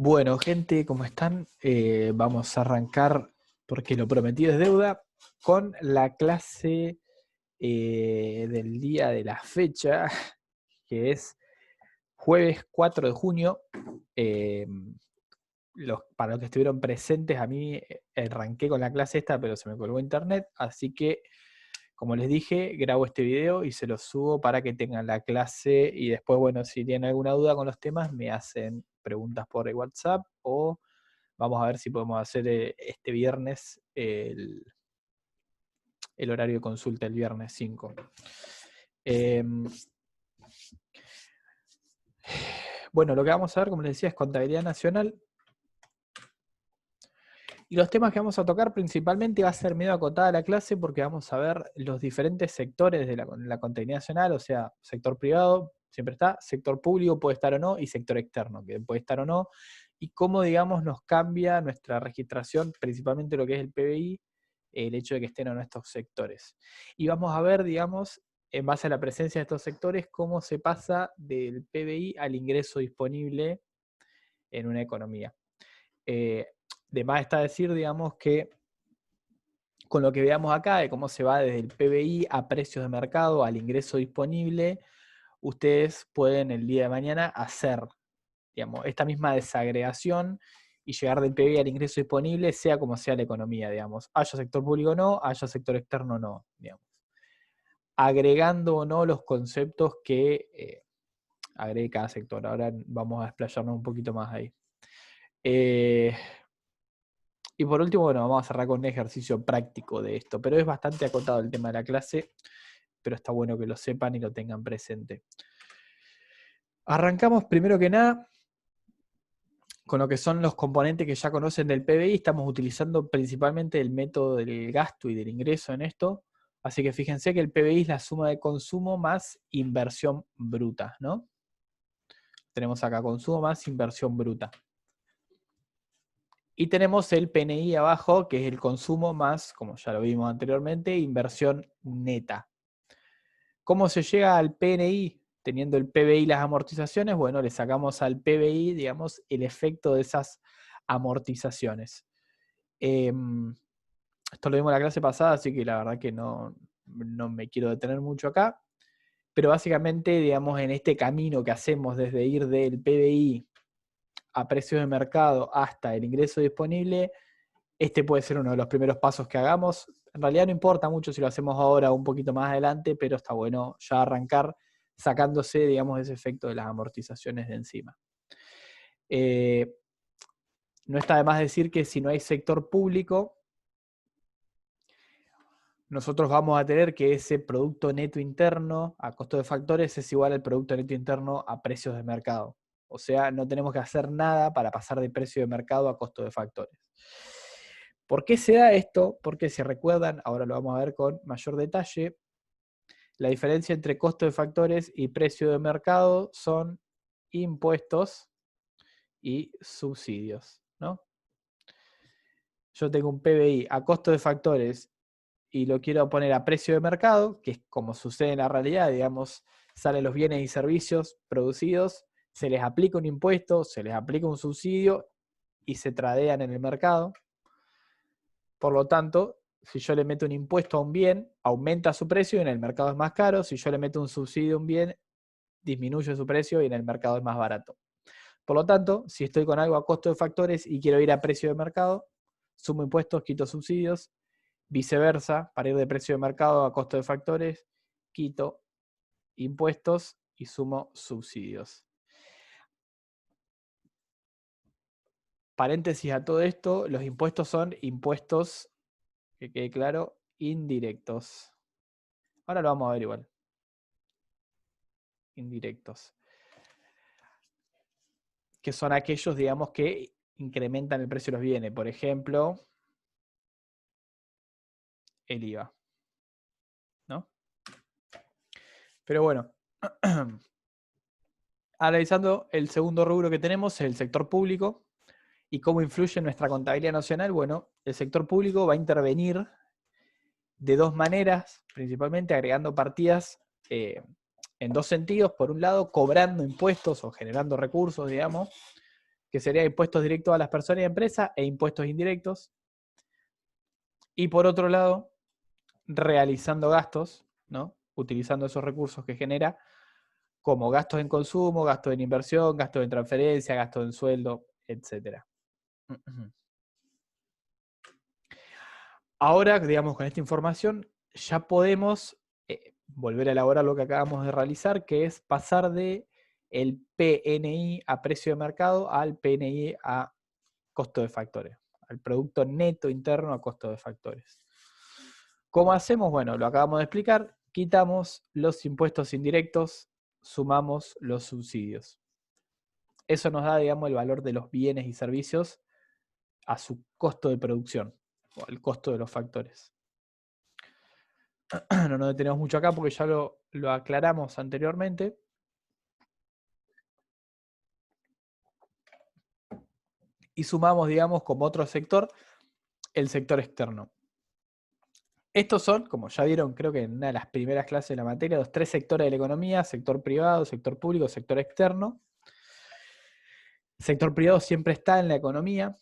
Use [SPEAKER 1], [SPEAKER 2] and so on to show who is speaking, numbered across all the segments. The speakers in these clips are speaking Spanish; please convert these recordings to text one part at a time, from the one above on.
[SPEAKER 1] Bueno, gente, ¿cómo están? Vamos a arrancar, porque lo prometido es deuda, con la clase del día de la fecha, que es jueves 4 de junio. Eh, para los que estuvieron presentes, a mí arranqué con la clase esta, pero se me colgó internet, así que, como les dije, grabo este video y se lo subo para que tengan la clase y después, bueno, si tienen alguna duda con los temas, me hacen preguntas por WhatsApp o vamos a ver si podemos hacer este viernes el horario de consulta, el viernes 5. Bueno, lo que vamos a ver, como les decía, es contabilidad nacional. Y los temas que vamos a tocar principalmente va a ser medio acotada la clase porque vamos a ver los diferentes sectores de la contabilidad nacional, o sea, sector privado, siempre está, sector público puede estar o no, y sector externo, que puede estar o no, y cómo, digamos, nos cambia nuestra registración, principalmente lo que es el PBI, el hecho de que estén en nuestros sectores. Y vamos a ver, digamos, en base a la presencia de estos sectores, cómo se pasa del PBI al ingreso disponible en una economía. De más está decir, digamos, que con lo que veamos acá, de cómo se va desde el PBI a precios de mercado, al ingreso disponible, ustedes pueden el día de mañana hacer, digamos, esta misma desagregación y llegar del PBI al ingreso disponible, sea como sea la economía, digamos. Haya sector público o no, haya sector externo o no, digamos. Agregando o no los conceptos que agregue cada sector. Ahora vamos a explayarnos un poquito más ahí. Y por último, bueno, vamos a cerrar con un ejercicio práctico de esto, pero es bastante acotado el tema de la clase, pero está bueno que lo sepan y lo tengan presente. Arrancamos primero que nada con lo que son los componentes que ya conocen del PBI. Estamos utilizando principalmente el método del gasto y del ingreso en esto, así que fíjense que el PBI es la suma de consumo más inversión bruta, ¿no? Tenemos acá consumo más inversión bruta. Y tenemos el PNI abajo, que es el consumo más, como ya lo vimos anteriormente, inversión neta. ¿Cómo se llega al PNI? Teniendo el PBI y las amortizaciones, bueno, le sacamos al PBI, digamos, el efecto de esas amortizaciones. Esto lo vimos en la clase pasada, así que la verdad que no me quiero detener mucho acá. Pero básicamente, digamos, en este camino que hacemos desde ir del PBI a precios de mercado hasta el ingreso disponible, este puede ser uno de los primeros pasos que hagamos. En realidad no importa mucho si lo hacemos ahora o un poquito más adelante, pero está bueno ya arrancar sacándose, digamos, ese efecto de las amortizaciones de encima. No está de más decir que si no hay sector público, nosotros vamos a tener que ese producto neto interno a costo de factores es igual al producto neto interno a precios de mercado. O sea, no tenemos que hacer nada para pasar de precio de mercado a costo de factores. ¿Por qué se da esto? Porque si recuerdan, ahora lo vamos a ver con mayor detalle, la diferencia entre costo de factores y precio de mercado son impuestos y subsidios, ¿no? Yo tengo un PBI a costo de factores y lo quiero poner a precio de mercado, que es como sucede en la realidad, digamos, salen los bienes y servicios producidos, se les aplica un impuesto, se les aplica un subsidio y se tradean en el mercado. Por lo tanto, si yo le meto un impuesto a un bien, aumenta su precio y en el mercado es más caro. Si yo le meto un subsidio a un bien, disminuye su precio y en el mercado es más barato. Por lo tanto, si estoy con algo a costo de factores y quiero ir a precio de mercado, sumo impuestos, quito subsidios. Viceversa, para ir de precio de mercado a costo de factores, quito impuestos y sumo subsidios. Paréntesis a todo esto, los impuestos son impuestos, que quede claro, indirectos. Ahora lo vamos a ver igual. Indirectos. Que son aquellos, digamos, que incrementan el precio de los bienes. Por ejemplo, el IVA. ¿No? Pero bueno, analizando el segundo rubro que tenemos, es el sector público. ¿Y cómo influye en nuestra contabilidad nacional? Bueno, el sector público va a intervenir de dos maneras, principalmente agregando partidas en dos sentidos. Por un lado, cobrando impuestos o generando recursos, digamos, que sería impuestos directos a las personas y empresas e impuestos indirectos. Y por otro lado, realizando gastos, ¿no? Utilizando esos recursos que genera, como gastos en consumo, gastos en inversión, gastos en transferencia, gastos en sueldo, etc. Ahora, digamos, con esta información ya podemos volver a elaborar lo que acabamos de realizar, que es pasar de el PNI a precio de mercado al PNI a costo de factores, al producto neto interno a costo de factores. ¿Cómo hacemos? Bueno, lo acabamos de explicar, quitamos los impuestos indirectos, sumamos los subsidios. Eso nos da, digamos, el valor de los bienes y servicios a su costo de producción, o al costo de los factores. No nos detenemos mucho acá porque ya lo aclaramos anteriormente. Y sumamos, digamos, como otro sector, el sector externo. Estos son, como ya vieron, creo que en una de las primeras clases de la materia, los tres sectores de la economía: sector privado, sector público, sector externo. Sector privado siempre está en la economía.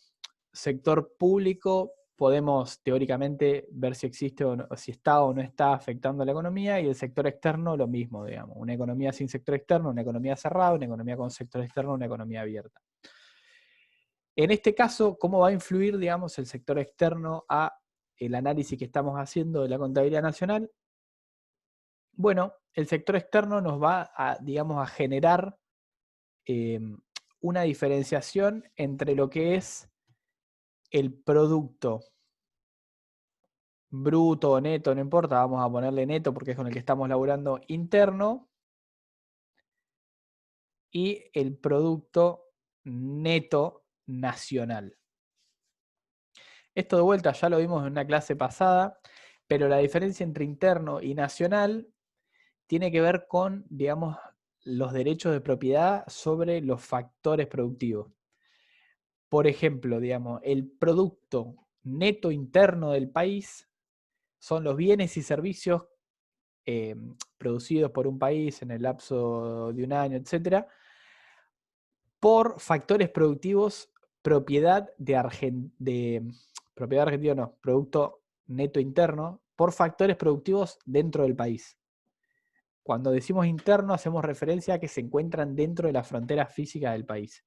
[SPEAKER 1] Sector público podemos teóricamente ver si existe o no, si está o no está afectando a la economía, y el sector externo lo mismo, digamos. Una economía sin sector externo, una economía cerrada; una economía con sector externo, una economía abierta. En este caso, ¿cómo va a influir, digamos, el sector externo a el análisis que estamos haciendo de la contabilidad nacional? Bueno, el sector externo nos va a, digamos, a generar una diferenciación entre lo que es el producto bruto o neto, no importa, vamos a ponerle neto porque es con el que estamos laburando, interno, y el producto neto nacional. Esto de vuelta ya lo vimos en una clase pasada, pero la diferencia entre interno y nacional tiene que ver con, digamos, los derechos de propiedad sobre los factores productivos. Por ejemplo, digamos, el producto neto interno del país son los bienes y servicios producidos por un país en el lapso de un año, etcétera, por factores productivos, propiedad propiedad argentina, no, producto neto interno, por factores productivos dentro del país. Cuando decimos interno, hacemos referencia a que se encuentran dentro de las fronteras físicas del país.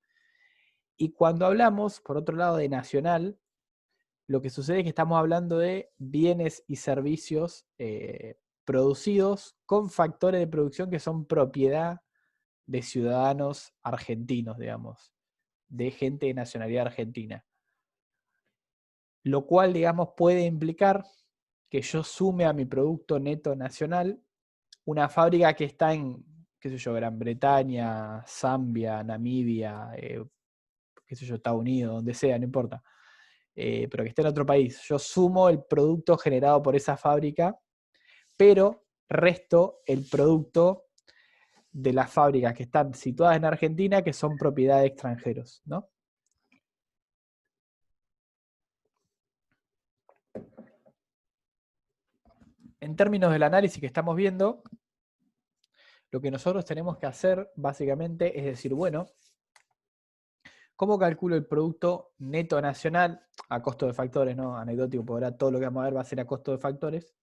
[SPEAKER 1] Y cuando hablamos, por otro lado, de nacional, lo que sucede es que estamos hablando de bienes y servicios producidos con factores de producción que son propiedad de ciudadanos argentinos, digamos, de gente de nacionalidad argentina. Lo cual, digamos, puede implicar que yo sume a mi producto neto nacional una fábrica que está en, qué sé yo, Gran Bretaña, Zambia, Namibia, qué sé yo, Estados Unidos, donde sea, no importa, pero que esté en otro país. Yo sumo el producto generado por esa fábrica, pero resto el producto de las fábricas que están situadas en Argentina, que son propiedad de extranjeros, ¿no? En términos del análisis que estamos viendo, lo que nosotros tenemos que hacer básicamente es decir, bueno, ¿cómo calculo el producto neto nacional a costo de factores? ¿No? Anecdótico, porque ahora todo lo que vamos a ver va a ser a costo de factores.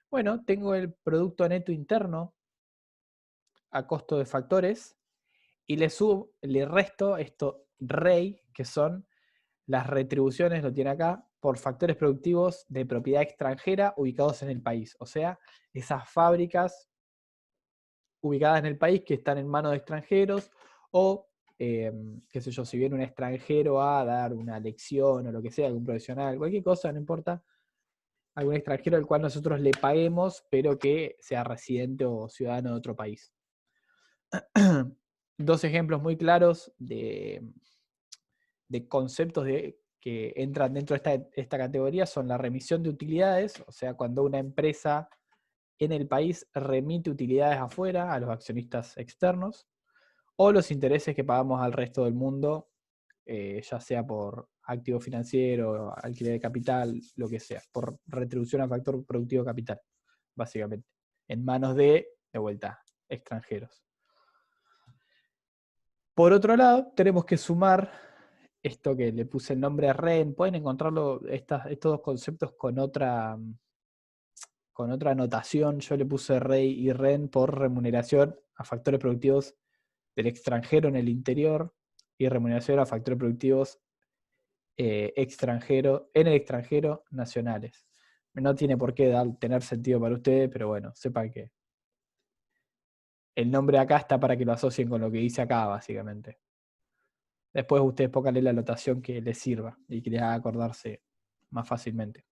[SPEAKER 1] Bueno, tengo el producto neto interno a costo de factores y le resto esto REI, que son las retribuciones, lo tiene acá, por factores productivos de propiedad extranjera ubicados en el país. O sea, esas fábricas ubicadas en el país que están en manos de extranjeros, o, qué sé yo, si viene un extranjero a dar una lección o lo que sea, algún profesional, cualquier cosa, no importa, algún extranjero al cual nosotros le paguemos, pero que sea residente o ciudadano de otro país. Dos ejemplos muy claros de conceptos que entran dentro de esta categoría son la remisión de utilidades, o sea, cuando una empresa en el país remite utilidades afuera a los accionistas externos, o los intereses que pagamos al resto del mundo, ya sea por activo financiero, alquiler de capital, lo que sea, por retribución al factor productivo capital, básicamente, en manos de vuelta, extranjeros. Por otro lado, tenemos que sumar esto que le puse el nombre REN. Pueden encontrarlo, estos dos conceptos con otra anotación. Yo le puse REI y REN por remuneración a factores productivos del extranjero en el interior y remuneración a factores productivos en el extranjero nacionales. No tiene por qué tener sentido para ustedes, pero bueno, sepan que el nombre acá está para que lo asocien con lo que dice acá, básicamente. Después ustedes pónganle la anotación que les sirva y que les haga acordarse más fácilmente.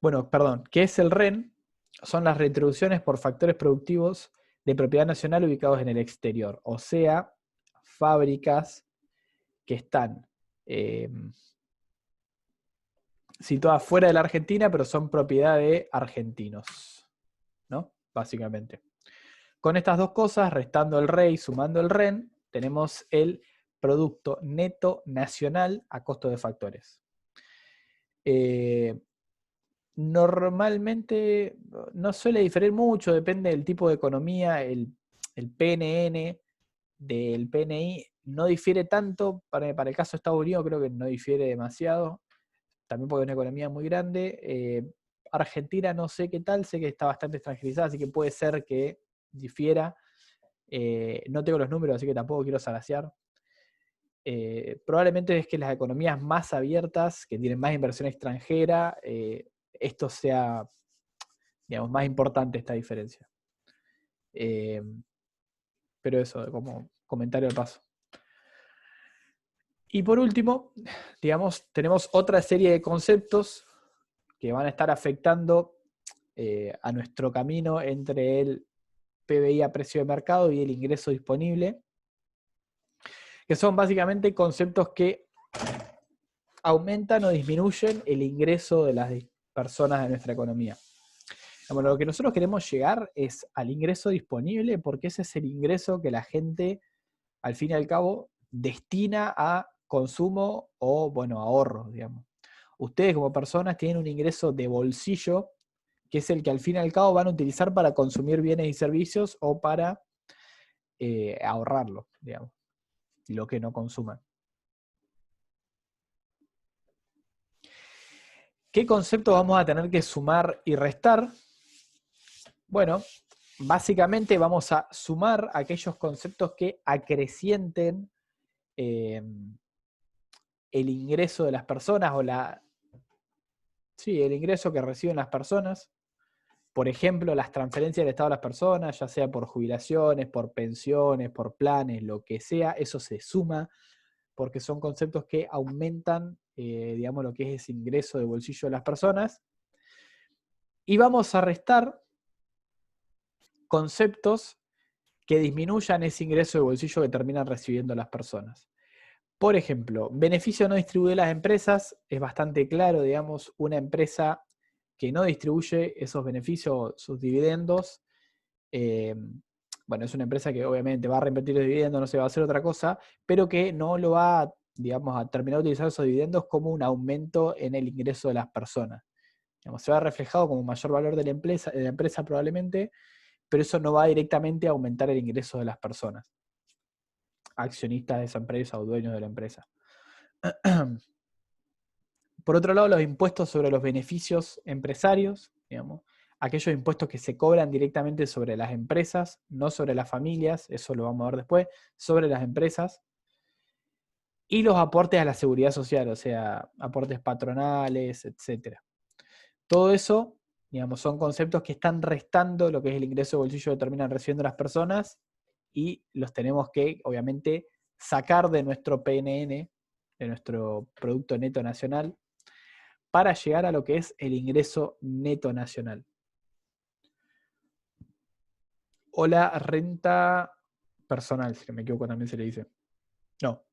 [SPEAKER 1] Bueno, perdón, ¿qué es el REN? Son las retribuciones por factores productivos de propiedad nacional ubicados en el exterior, o sea, fábricas que están situadas fuera de la Argentina, pero son propiedad de argentinos, ¿no? Básicamente. Con estas dos cosas, restando el REI, sumando el REN, tenemos el Producto Neto Nacional a costo de factores. Normalmente no suele diferir mucho, depende del tipo de economía. El PNN del PNI no difiere tanto, para el caso de Estados Unidos creo que no difiere demasiado, también porque es una economía muy grande. Argentina no sé qué tal, sé que está bastante extranjerizada, así que puede ser que difiera. No tengo los números, así que tampoco quiero salaciar. Probablemente es que las economías más abiertas, que tienen más inversión extranjera, esto sea, digamos, más importante esta diferencia. Pero eso, como comentario de paso. Y por último, digamos, tenemos otra serie de conceptos que van a estar afectando a nuestro camino entre el PBI a precio de mercado y el ingreso disponible, que son básicamente conceptos que aumentan o disminuyen el ingreso de las personas de nuestra economía. Bueno, lo que nosotros queremos llegar es al ingreso disponible, porque ese es el ingreso que la gente, al fin y al cabo, destina a consumo o, bueno, ahorros, digamos. Ustedes como personas tienen un ingreso de bolsillo, que es el que al fin y al cabo van a utilizar para consumir bienes y servicios o para ahorrarlo, digamos, lo que no consuman. ¿Qué conceptos vamos a tener que sumar y restar? Bueno, básicamente vamos a sumar aquellos conceptos que acrecienten el ingreso de las personas o el ingreso que reciben las personas. Por ejemplo, las transferencias del Estado a las personas, ya sea por jubilaciones, por pensiones, por planes, lo que sea, eso se suma porque son conceptos que aumentan, digamos, lo que es ese ingreso de bolsillo de las personas. Y vamos a restar conceptos que disminuyan ese ingreso de bolsillo que terminan recibiendo las personas. Por ejemplo, beneficio no distribuido de las empresas, es bastante claro, digamos, una empresa que no distribuye esos beneficios, sus dividendos, bueno, es una empresa que obviamente va a reinvertir el dividendo, no se va a hacer otra cosa, pero que no lo va, digamos, a terminar de utilizar esos dividendos como un aumento en el ingreso de las personas. Digamos, se va reflejado como mayor valor de la empresa probablemente, pero eso no va directamente a aumentar el ingreso de las personas, accionistas de esa empresa o dueños de la empresa. Por otro lado, los impuestos sobre los beneficios empresarios, digamos, aquellos impuestos que se cobran directamente sobre las empresas, no sobre las familias, eso lo vamos a ver después, sobre las empresas, y los aportes a la seguridad social, o sea, aportes patronales, etc. Todo eso, digamos, son conceptos que están restando lo que es el ingreso de bolsillo que terminan recibiendo las personas y los tenemos que, obviamente, sacar de nuestro PNN, de nuestro Producto Neto Nacional, para llegar a lo que es el ingreso neto nacional. O la renta personal, si no me equivoco también se le dice. No,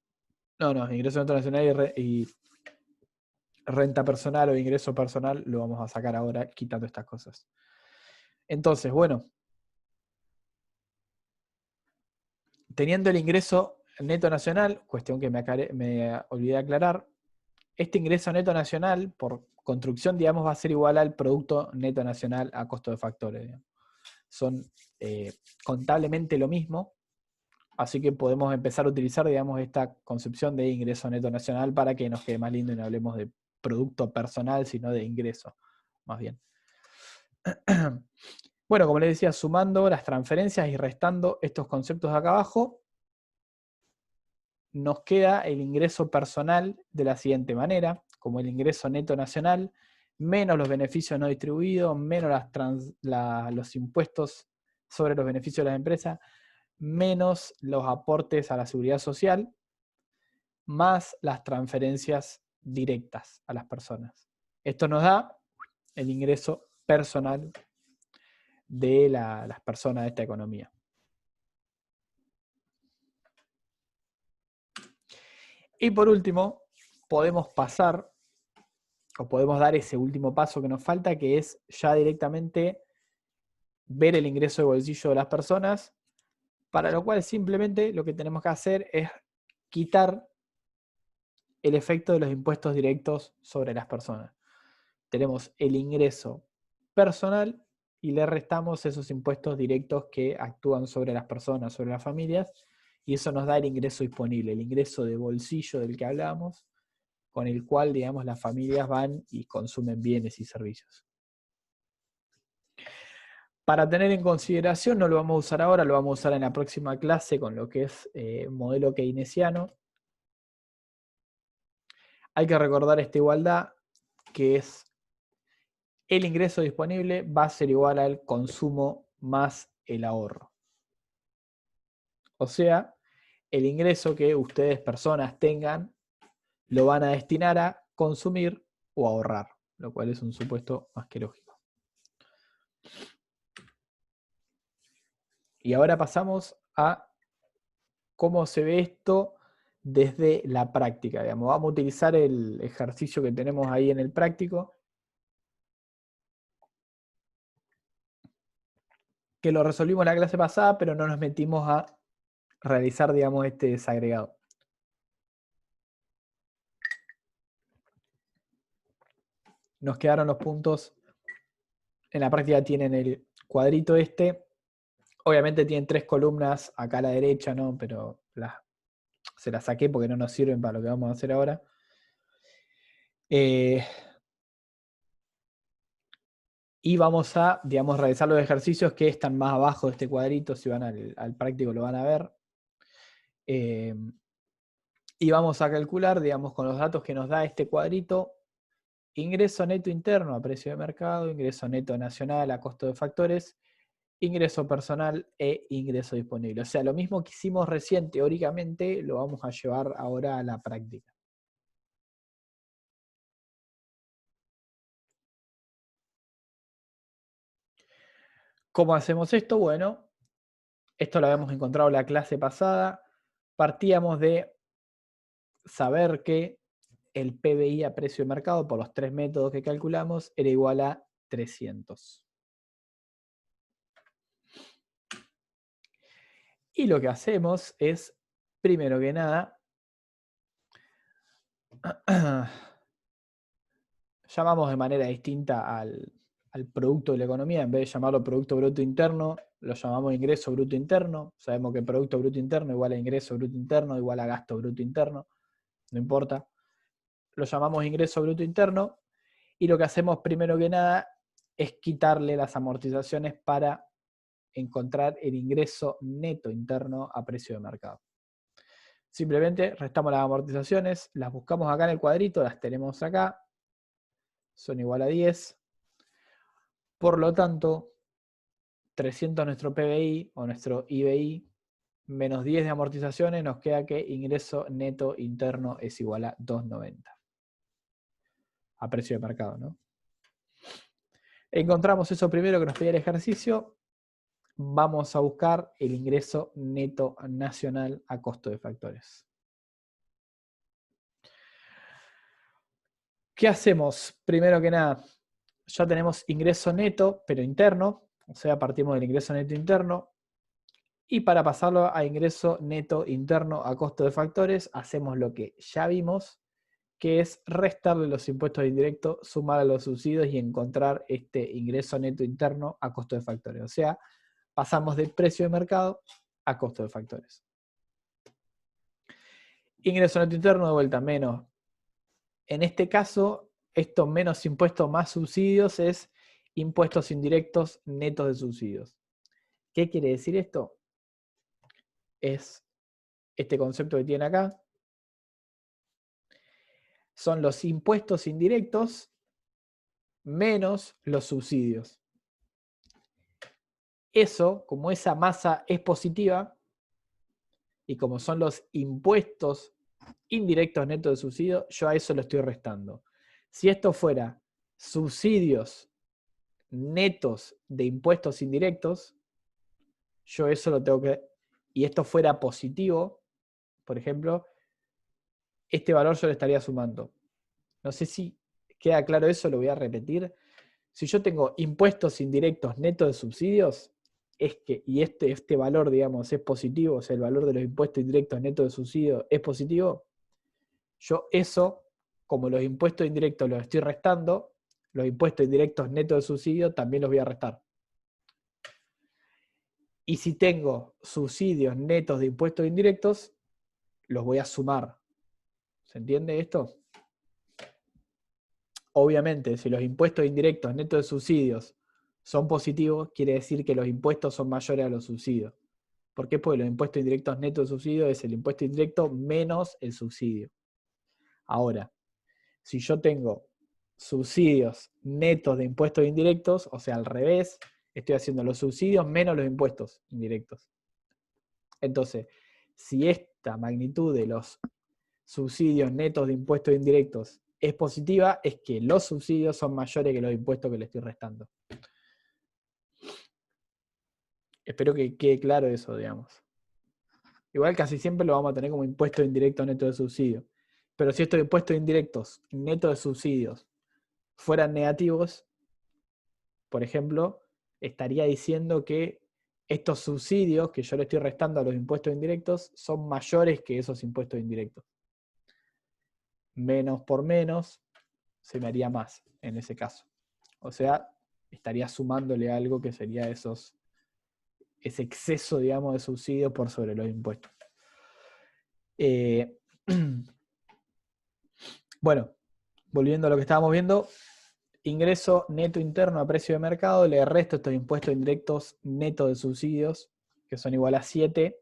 [SPEAKER 1] ingreso neto nacional y renta personal o ingreso personal lo vamos a sacar ahora quitando estas cosas. Entonces, bueno, teniendo el ingreso neto nacional, cuestión que me olvidé de aclarar, este ingreso neto nacional, por construcción, digamos, va a ser igual al Producto Neto Nacional a costo de factores. Digamos. Son contablemente lo mismo, Así que podemos empezar a utilizar, digamos, esta concepción de ingreso neto nacional para que nos quede más lindo y no hablemos de producto personal, sino de ingreso, más bien. Bueno, como les decía, sumando las transferencias y restando estos conceptos de acá abajo, nos queda el ingreso personal de la siguiente manera, como el ingreso neto nacional, menos los beneficios no distribuidos, menos los impuestos sobre los beneficios de las empresas, menos los aportes a la seguridad social, más las transferencias directas a las personas. Esto nos da el ingreso personal de las personas de esta economía. Y por último, podemos pasar, o podemos dar ese último paso que nos falta, que es ya directamente ver el ingreso de bolsillo de las personas, para lo cual simplemente lo que tenemos que hacer es quitar el efecto de los impuestos directos sobre las personas. Tenemos el ingreso personal y le restamos esos impuestos directos que actúan sobre las personas, sobre las familias, y eso nos da el ingreso disponible, el ingreso de bolsillo del que hablábamos, con el cual, digamos, las familias van y consumen bienes y servicios. Para tener en consideración, no lo vamos a usar ahora, lo vamos a usar en la próxima clase con lo que es modelo keynesiano. Hay que recordar esta igualdad, que es el ingreso disponible va a ser igual al consumo más el ahorro. O sea, el ingreso que ustedes, personas, tengan, lo van a destinar a consumir o ahorrar, lo cual es un supuesto más que lógico. Y ahora pasamos a cómo se ve esto desde la práctica. Digamos, vamos a utilizar el ejercicio que tenemos ahí en el práctico, que lo resolvimos la clase pasada, pero no nos metimos a realizar, digamos, este desagregado. Nos quedaron los puntos. En la práctica tienen el cuadrito este. Obviamente tienen 3 columnas acá a la derecha, ¿no? Pero se las saqué porque no nos sirven para lo que vamos a hacer ahora. Y vamos a, digamos, realizar los ejercicios que están más abajo de este cuadrito. Si van al práctico lo van a ver. Y vamos a calcular, digamos, con los datos que nos da este cuadrito, ingreso neto interno a precio de mercado, ingreso neto nacional a costo de factores, ingreso personal e ingreso disponible. O sea, lo mismo que hicimos recién teóricamente, lo vamos a llevar ahora a la práctica. ¿Cómo hacemos esto? Bueno, esto lo habíamos encontrado en la clase pasada. Partíamos de saber que el PBI a precio de mercado, por los 3 métodos que calculamos, era igual a 300. Y lo que hacemos es, primero que nada, llamamos de manera distinta al producto de la economía. En vez de llamarlo Producto Bruto Interno, lo llamamos Ingreso Bruto Interno. Sabemos que Producto Bruto Interno igual a Ingreso Bruto Interno, igual a Gasto Bruto Interno. No importa. Lo llamamos Ingreso Bruto Interno. Y lo que hacemos primero que nada es quitarle las amortizaciones para encontrar el ingreso neto interno a precio de mercado. Simplemente restamos las amortizaciones, las buscamos acá en el cuadrito, las tenemos acá, son igual a 10. Por lo tanto, 300 nuestro PBI o nuestro IBI, menos 10 de amortizaciones, nos queda que ingreso neto interno es igual a 290. A precio de mercado, ¿no? Encontramos eso primero que nos pedía el ejercicio. Vamos a buscar el ingreso neto nacional a costo de factores. ¿Qué hacemos? Primero que nada, ya tenemos ingreso neto, pero interno, o sea, partimos del ingreso neto interno, y para pasarlo a ingreso neto interno a costo de factores, hacemos lo que ya vimos, que es restarle los impuestos indirectos, sumar a los subsidios y encontrar este ingreso neto interno a costo de factores. O sea, pasamos del precio de mercado a costo de factores. Ingreso neto interno de vuelta menos. En este caso, esto menos impuestos más subsidios es impuestos indirectos netos de subsidios. ¿Qué quiere decir esto? Es este concepto que tiene acá. Son los impuestos indirectos menos los subsidios. Eso, como esa masa es positiva, y como son los impuestos indirectos netos de subsidio, yo a eso lo estoy restando. Si esto fuera subsidios netos de impuestos indirectos, yo eso lo tengo que... Y esto fuera positivo, por ejemplo, este valor yo le estaría sumando. No sé si queda claro eso, lo voy a repetir. Si yo tengo impuestos indirectos netos de subsidios, es que, y este valor, digamos, es positivo, o sea, el valor de los impuestos indirectos netos de subsidio es positivo, yo eso, como los impuestos indirectos los estoy restando, los impuestos indirectos netos de subsidio también los voy a restar. Y si tengo subsidios netos de impuestos indirectos, los voy a sumar. ¿Se entiende esto? Obviamente, si los impuestos indirectos netos de subsidios son positivos, quiere decir que los impuestos son mayores a los subsidios. ¿Por qué? Porque los impuestos indirectos netos de subsidio es el impuesto indirecto menos el subsidio. Ahora, si yo tengo subsidios netos de impuestos indirectos, o sea, al revés, estoy haciendo los subsidios menos los impuestos indirectos. Entonces, si esta magnitud de los subsidios netos de impuestos indirectos es positiva, es que los subsidios son mayores que los impuestos que le estoy restando. Espero que quede claro eso, digamos. Igual casi siempre lo vamos a tener como impuesto indirecto neto de subsidio. Pero si estos impuestos indirectos netos de subsidios fueran negativos, por ejemplo, estaría diciendo que estos subsidios que yo le estoy restando a los impuestos indirectos son mayores que esos impuestos indirectos. Menos por menos se me haría más en ese caso. O sea, estaría sumándole algo que sería ese exceso, digamos, de subsidios por sobre los impuestos. Bueno, volviendo a lo que estábamos viendo, ingreso neto interno a precio de mercado, le resto estos impuestos indirectos netos de subsidios, que son igual a 7,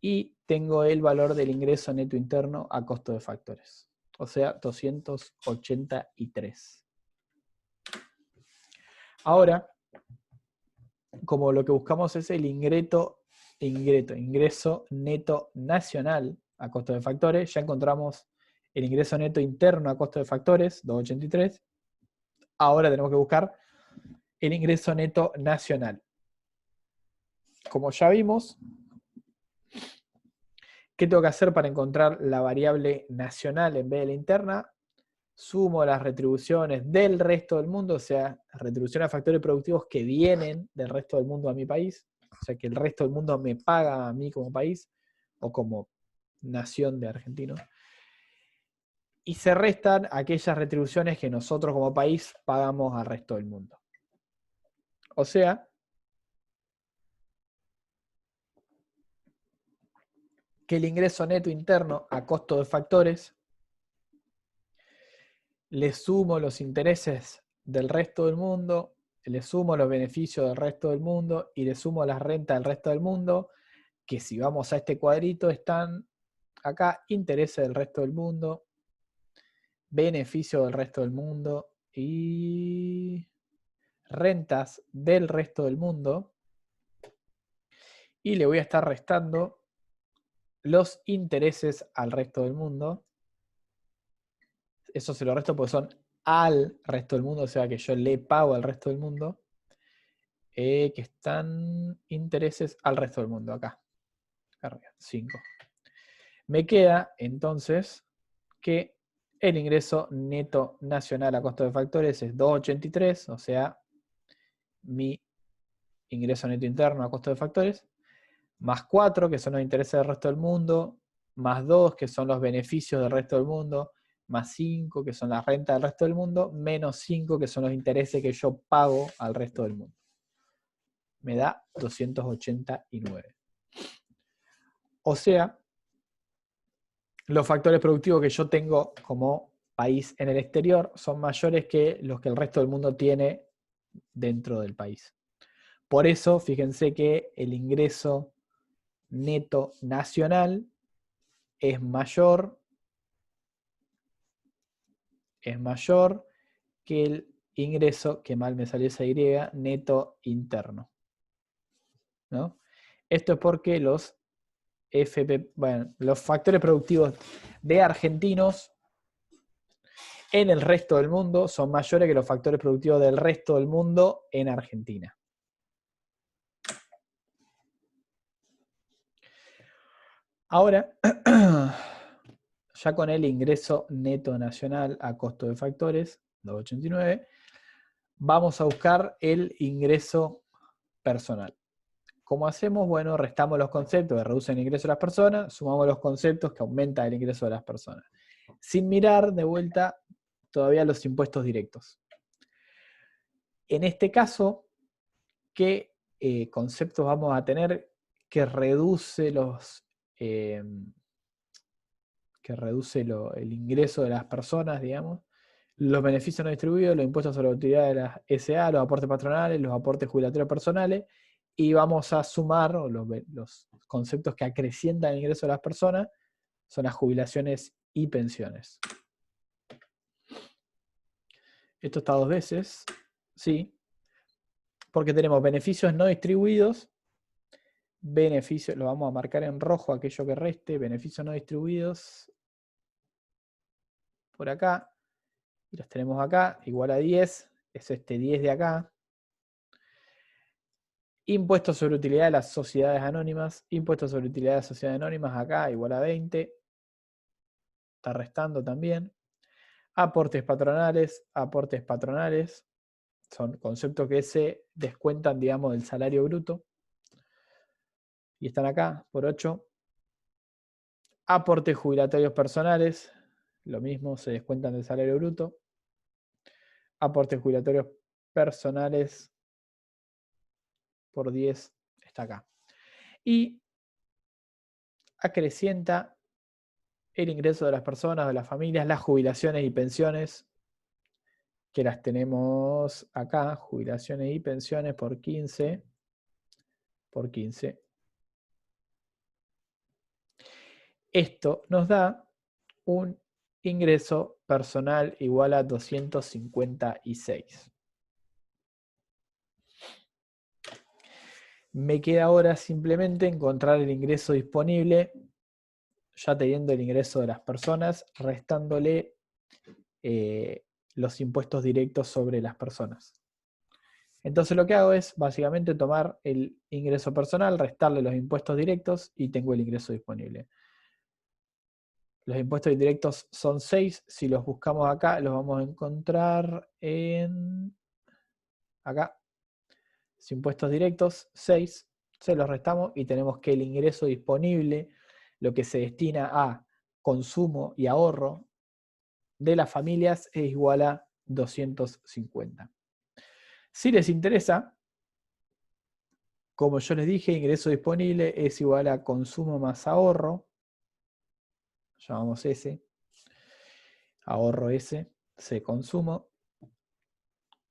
[SPEAKER 1] y tengo el valor del ingreso neto interno a costo de factores, o sea, 283. Ahora, como lo que buscamos es el ingreso neto nacional a costo de factores, ya encontramos el ingreso neto interno a costo de factores, 283. Ahora tenemos que buscar el ingreso neto nacional. Como ya vimos, ¿qué tengo que hacer para encontrar la variable nacional en vez de la interna? Sumo las retribuciones del resto del mundo, o sea, retribuciones a factores productivos que vienen del resto del mundo a mi país, o sea, que el resto del mundo me paga a mí como país o como nación de argentinos. Y se restan aquellas retribuciones que nosotros como país pagamos al resto del mundo. O sea, que el ingreso neto interno a costo de factores le sumo los intereses del resto del mundo, le sumo los beneficios del resto del mundo y le sumo las rentas del resto del mundo, que si vamos a este cuadrito están acá intereses del resto del mundo, beneficios del resto del mundo y rentas del resto del mundo, y le voy a estar restando los intereses al resto del mundo. Eso se lo resto porque son al resto del mundo, o sea que yo le pago al resto del mundo, que están intereses al resto del mundo, acá arriba, 5. Me queda entonces que el ingreso neto nacional a costo de factores es 283, o sea, mi ingreso neto interno a costo de factores, más 4, que son los intereses del resto del mundo, más 2, que son los beneficios del resto del mundo, más 5, que son las rentas del resto del mundo, menos 5, que son los intereses que yo pago al resto del mundo. Me da 289. O sea, los factores productivos que yo tengo como país en el exterior son mayores que los que el resto del mundo tiene dentro del país. Por eso, fíjense que el ingreso neto nacional es mayor que el ingreso, que mal me salió esa Y, neto interno, ¿no? Esto es porque los los factores productivos de argentinos en el resto del mundo son mayores que los factores productivos del resto del mundo en Argentina. Ahora, ya con el ingreso neto nacional a costo de factores, 289, vamos a buscar el ingreso personal. ¿Cómo hacemos? Bueno, restamos los conceptos que reducen el ingreso de las personas, sumamos los conceptos que aumentan el ingreso de las personas. Sin mirar de vuelta todavía los impuestos directos. En este caso, ¿qué conceptos vamos a tener que reduce el ingreso de las personas, digamos? Los beneficios no distribuidos, los impuestos sobre la utilidad de las SA, los aportes patronales, los aportes jubilatorios personales, y vamos a sumar los conceptos que acrecientan el ingreso de las personas, son las jubilaciones y pensiones. Esto está dos veces, sí, porque tenemos beneficios no distribuidos, beneficios, lo vamos a marcar en rojo aquello que reste, beneficios no distribuidos, por acá, y los tenemos acá, igual a 10, es este 10 de acá. Impuestos sobre utilidad de las sociedades anónimas, impuestos sobre utilidad de las sociedades anónimas, acá igual a 20, está restando también. Aportes patronales, son conceptos que se descuentan, digamos, del salario bruto, y están acá, por 8. Aportes jubilatorios personales, lo mismo, se descuentan del salario bruto. Aportes jubilatorios personales por 10 está acá. Y acrecienta el ingreso de las personas, de las familias, las jubilaciones y pensiones, que las tenemos acá, jubilaciones y pensiones por 15, por 15. Esto nos da un ingreso personal igual a 256. Me queda ahora simplemente encontrar el ingreso disponible, ya teniendo el ingreso de las personas, restándole los impuestos directos sobre las personas. Entonces lo que hago es básicamente tomar el ingreso personal, restarle los impuestos directos y tengo el ingreso disponible. Los impuestos indirectos son 6, si los buscamos acá los vamos a encontrar en acá. Impuestos directos, 6, se los restamos y tenemos que el ingreso disponible, lo que se destina a consumo y ahorro de las familias, es igual a 250. Si les interesa, como yo les dije, ingreso disponible es igual a consumo más ahorro, llamamos S, ahorro S, C consumo.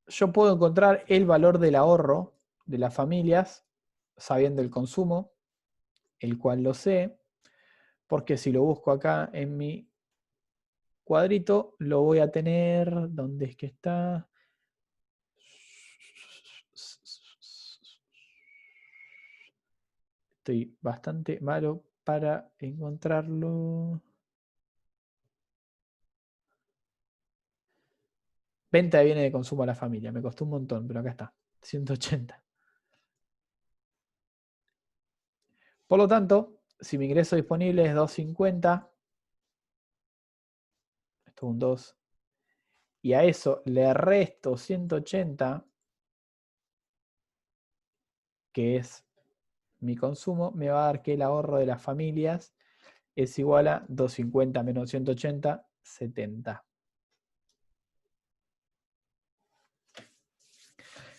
[SPEAKER 1] Yo puedo encontrar el valor del ahorro de las familias sabiendo el consumo, el cual lo sé, porque si lo busco acá en mi cuadrito, lo voy a tener, ¿dónde es que está? Estoy bastante malo para encontrarlo. Venta de bienes de consumo a la familia. Me costó un montón, pero acá está. 180. Por lo tanto, si mi ingreso disponible es 250, esto es un 2, y a eso le resto 180, que es mi consumo, me va a dar que el ahorro de las familias es igual a 250 menos 180, 70.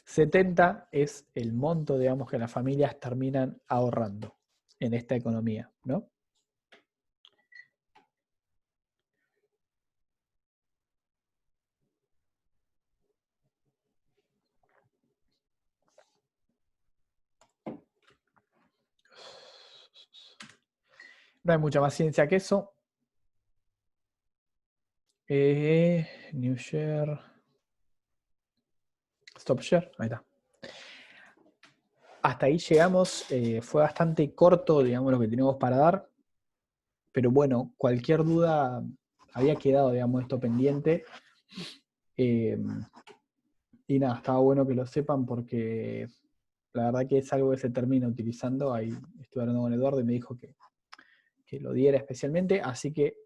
[SPEAKER 1] 70 es el monto, digamos, que las familias terminan ahorrando en esta economía, ¿no? No hay mucha más ciencia que eso. New share. Stop share. Ahí está. Hasta ahí llegamos. Fue bastante corto, digamos, lo que tenemos para dar. Pero bueno, cualquier duda, había quedado, digamos, esto pendiente. Eh, y nada, estaba bueno que lo sepan porque la verdad que es algo que se termina utilizando. Ahí estuve hablando con Eduardo y me dijo que lo diera especialmente. Así que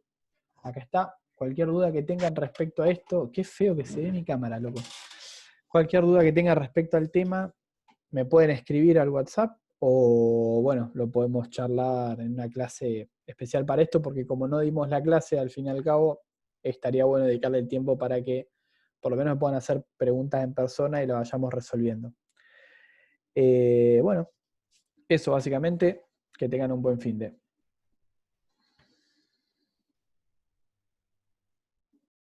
[SPEAKER 1] acá está. Cualquier duda que tengan respecto a esto, qué feo que se ve mi cámara, loco. Cualquier duda que tengan respecto al tema, me pueden escribir al WhatsApp o bueno, lo podemos charlar en una clase especial para esto, porque como no dimos la clase, al fin y al cabo, estaría bueno dedicarle el tiempo para que por lo menos me puedan hacer preguntas en persona y lo vayamos resolviendo. Bueno, eso básicamente, que tengan un buen fin de.